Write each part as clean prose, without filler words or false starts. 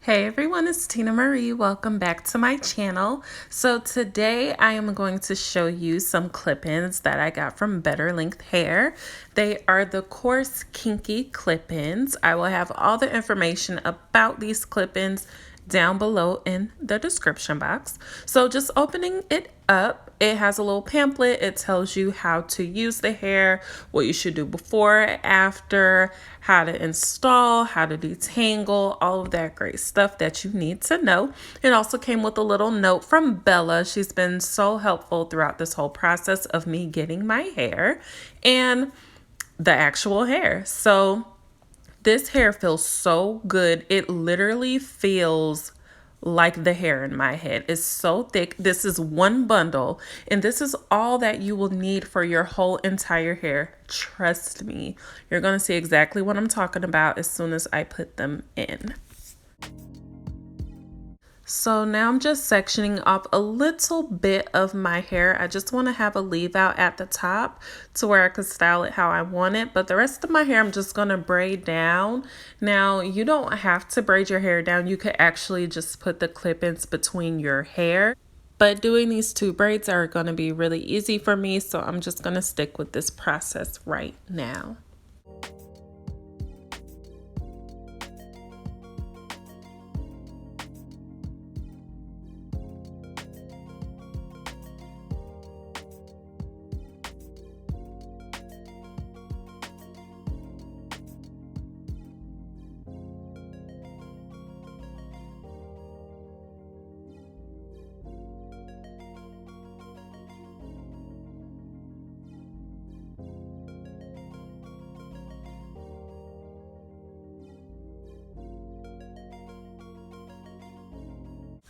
Hey everyone, it's Tina Marie. Welcome back to my channel. So today I am going to show you some clip-ins that I got from Betterlength hair. They are the coarse Kinky clip-ins. I will have all the information about these clip-ins down below in the description box. So just opening it up, it has a little pamphlet. It tells you how to use the hair, what you should do before, after, how to install, how to detangle, all of that great stuff that you need to know. It also came with a little note from Bella. She's been so helpful throughout this whole process of me getting my hair and the actual hair. So this hair feels so good. It literally feels like the hair in my head. It's so thick. This is one bundle, and this is all that you will need for your whole entire hair. Trust me, you're going to see exactly what I'm talking about as soon as I put them in. So now I'm just sectioning off a little bit of my hair. I just want to have a leave out at the top to where I could style it how I want it. But the rest of my hair, I'm just going to braid down. Now, you don't have to braid your hair down. You could actually just put the clip-ins between your hair. But doing these two braids are going to be really easy for me. So I'm just going to stick with this process right now.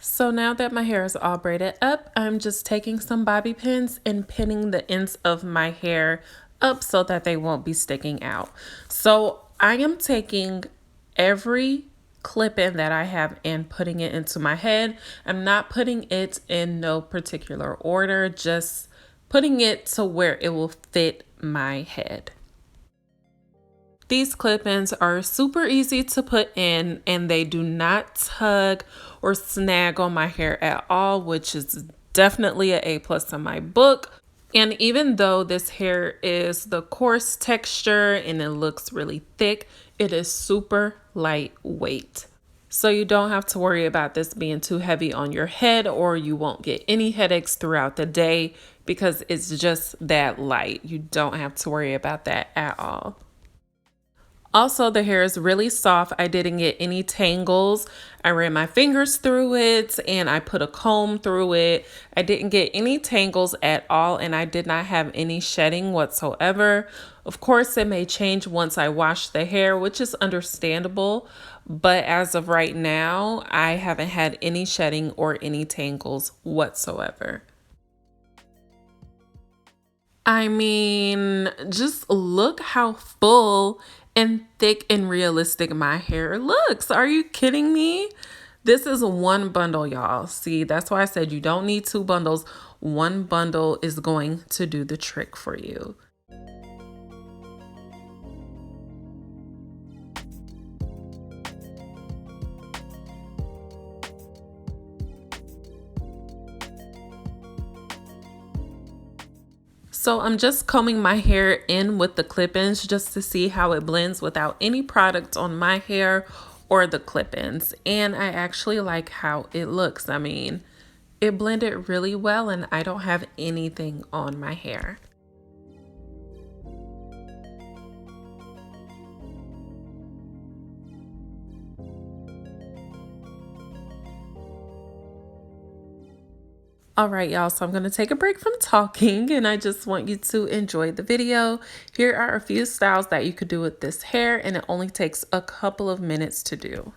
So now that my hair is all braided up, I'm just taking some bobby pins and pinning the ends of my hair up so that they won't be sticking out. So I am taking every clip-in that I have and putting it into my head. I'm not putting it in no particular order, just putting it to where it will fit my head. These clip-ins are super easy to put in and they do not tug or snag on my hair at all, which is definitely an A+ in my book. And even though this hair is the coarse texture and it looks really thick, it is super lightweight. So you don't have to worry about this being too heavy on your head, or you won't get any headaches throughout the day because it's just that light. You don't have to worry about that at all. Also, the hair is really soft. I didn't get any tangles. I ran my fingers through it and I put a comb through it. I didn't get any tangles at all, and I did not have any shedding whatsoever. Of course, it may change once I wash the hair, which is understandable. But as of right now, I haven't had any shedding or any tangles whatsoever. I mean, just look how full and thick and realistic my hair looks. Are you kidding me? This is one bundle, y'all. See, that's why I said you don't need two bundles. One bundle is going to do the trick for you. So I'm just combing my hair in with the clip-ins just to see how it blends without any product on my hair or the clip-ins. And I actually like how it looks. I mean, it blended really well and I don't have anything on my hair. All right, y'all, so I'm going to take a break from talking and I just want you to enjoy the video. Here are a few styles that you could do with this hair, and it only takes a couple of minutes to do.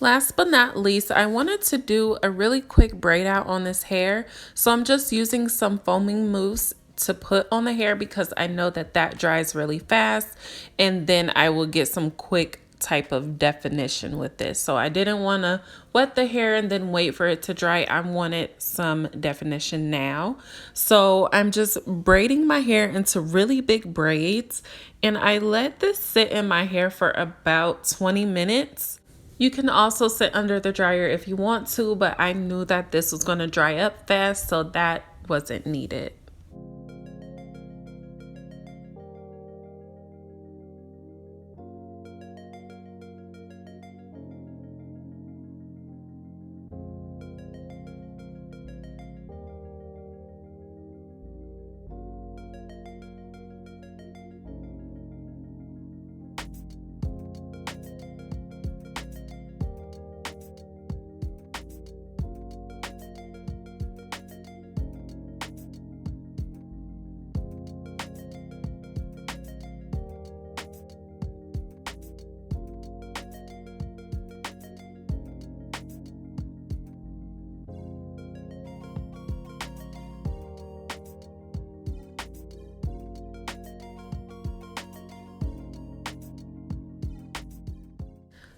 Last but not least, I wanted to do a really quick braid out on this hair. So I'm just using some foaming mousse to put on the hair because I know that that dries really fast, and then I will get some quick type of definition with this. So I didn't want to wet the hair and then wait for it to dry. I wanted some definition now. So I'm just braiding my hair into really big braids, and I let this sit in my hair for about 20 minutes. You can also sit under the dryer if you want to, but I knew that this was going to dry up fast, so that wasn't needed.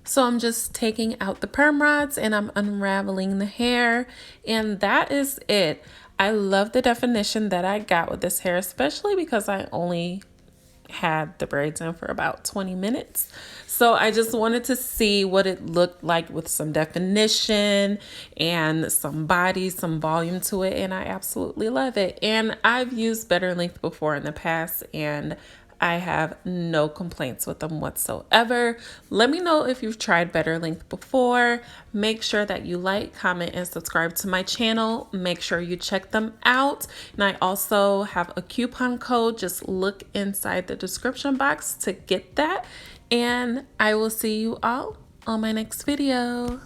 So I'm just taking out the perm rods and I'm unraveling the hair, and that is it. I love the definition that I got with this hair, especially because I only had the braids in for about 20 minutes. So I just wanted to see what it looked like with some definition and some body, some volume to it, and I absolutely love it. And I've used Betterlength before in the past, and I have no complaints with them whatsoever. Let me know if you've tried Betterlength before. Make sure that you like, comment, and subscribe to my channel. Make sure you check them out. And I also have a coupon code. Just look inside the description box to get that. And I will see you all on my next video.